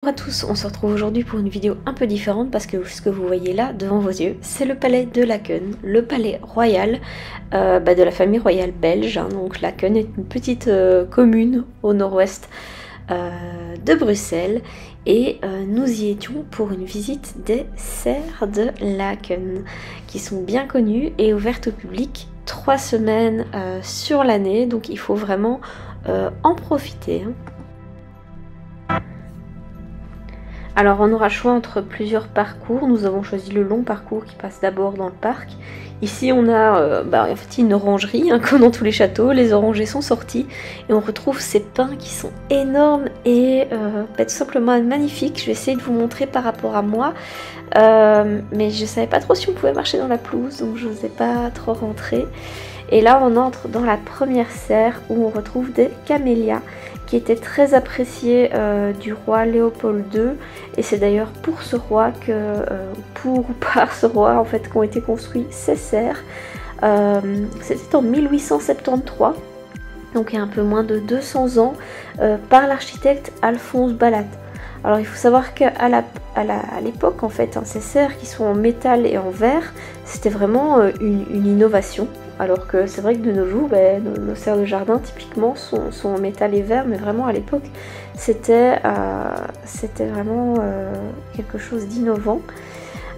Bonjour à tous, on se retrouve aujourd'hui pour une vidéo un peu différente parce que ce que vous voyez là devant vos yeux, c'est le palais de Laken, le palais royal de la famille royale belge. Donc Laken est une petite commune au nord-ouest de Bruxelles et nous y étions pour une visite des serres de Laken qui sont bien connues et ouvertes au public 3 semaines sur l'année, donc il faut vraiment en profiter. Alors on aura le choix entre plusieurs parcours, nous avons choisi le long parcours qui passe d'abord dans le parc. Ici on a en fait une orangerie, comme dans tous les châteaux, les orangers sont sortis et on retrouve ces pins qui sont énormes et tout simplement magnifiques. Je vais essayer de vous montrer par rapport à moi, mais je savais pas trop si on pouvait marcher dans la pelouse, donc je n'osais pas trop rentrer. Et là on entre dans la première serre où on retrouve des camélias qui étaient très appréciés du roi Léopold II, et c'est d'ailleurs pour ce roi que, pour ou par ce roi en fait, qu'ont été construits ces serres. C'était en 1873, donc il y a un peu moins de 200 ans, par l'architecte Alphonse Ballat. Alors il faut savoir qu'à l'époque en fait, ces serres qui sont en métal et en verre, c'était vraiment une innovation. Alors que c'est vrai que de nos jours, nos serres de jardin typiquement sont en métal et verre, mais vraiment à l'époque c'était vraiment quelque chose d'innovant.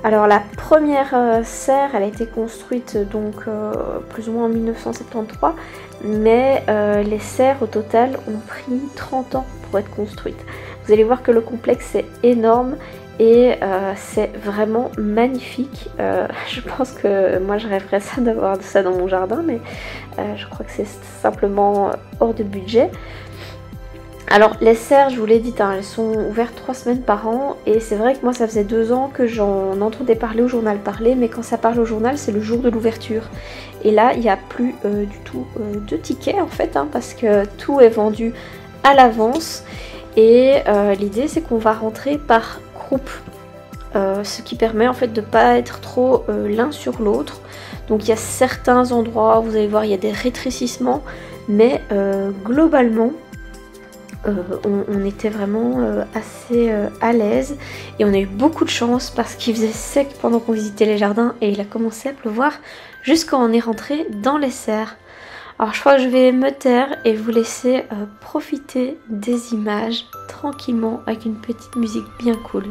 Alors la première serre, elle a été construite donc plus ou moins en 1973, mais les serres au total ont pris 30 ans pour être construites. Vous allez voir que le complexe est énorme et c'est vraiment magnifique. Je pense que moi je rêverais d'avoir ça dans mon jardin, mais je crois que c'est simplement hors de budget. Alors les serres, je vous l'ai dit, elles sont ouvertes 3 semaines par an, et c'est vrai que moi ça faisait 2 ans que j'en entendais parler au journal parler, mais quand ça parle au journal c'est le jour de l'ouverture. Et là il n'y a plus du tout de tickets en fait, parce que tout est vendu à l'avance, et l'idée c'est qu'on va rentrer par groupe, ce qui permet en fait de ne pas être trop l'un sur l'autre. Donc il y a certains endroits, vous allez voir, il y a des rétrécissements, mais globalement on était vraiment assez à l'aise, et on a eu beaucoup de chance parce qu'il faisait sec pendant qu'on visitait les jardins et il a commencé à pleuvoir jusqu'à on est rentré dans les serres. Alors je crois que je vais me taire et vous laisser profiter des images tranquillement avec une petite musique bien cool.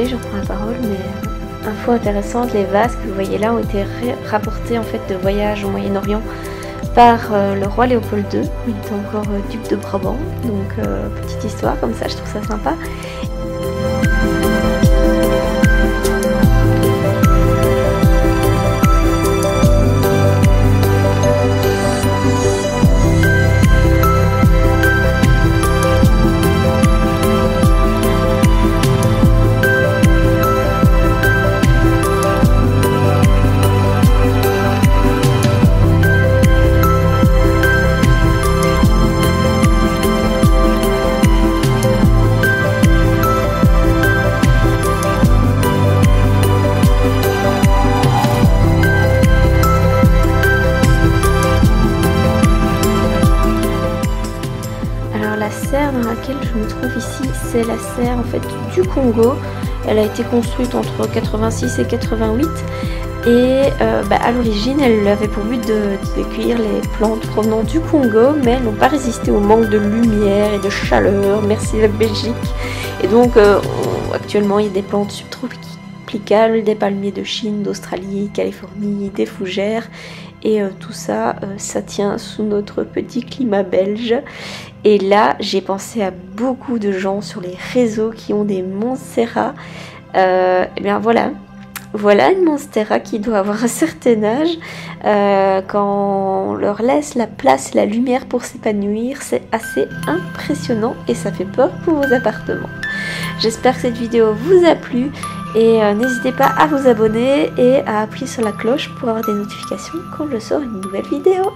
Je reprends la parole, mais info intéressante, les vases que vous voyez là ont été rapportés en fait de voyage au Moyen-Orient par le roi Léopold II. Il était encore duc de Brabant, donc petite histoire comme ça, je trouve ça sympa. La serre dans laquelle je me trouve ici, c'est la serre en fait du Congo. Elle a été construite entre 86 et 88 et à l'origine elle avait pour but d'accueillir les plantes provenant du Congo, mais elles n'ont pas résisté au manque de lumière et de chaleur, merci la Belgique. Et donc actuellement il y a des plantes subtropicales, des palmiers de Chine, d'Australie, Californie, des fougères. Et tout ça, ça tient sous notre petit climat belge. Et là, j'ai pensé à beaucoup de gens sur les réseaux qui ont des monstera. Et bien voilà, voilà une monstera qui doit avoir un certain âge. Quand on leur laisse la place et la lumière pour s'épanouir, c'est assez impressionnant et ça fait peur pour vos appartements. J'espère que cette vidéo vous a plu et n'hésitez pas à vous abonner et à appuyer sur la cloche pour avoir des notifications quand je sors une nouvelle vidéo.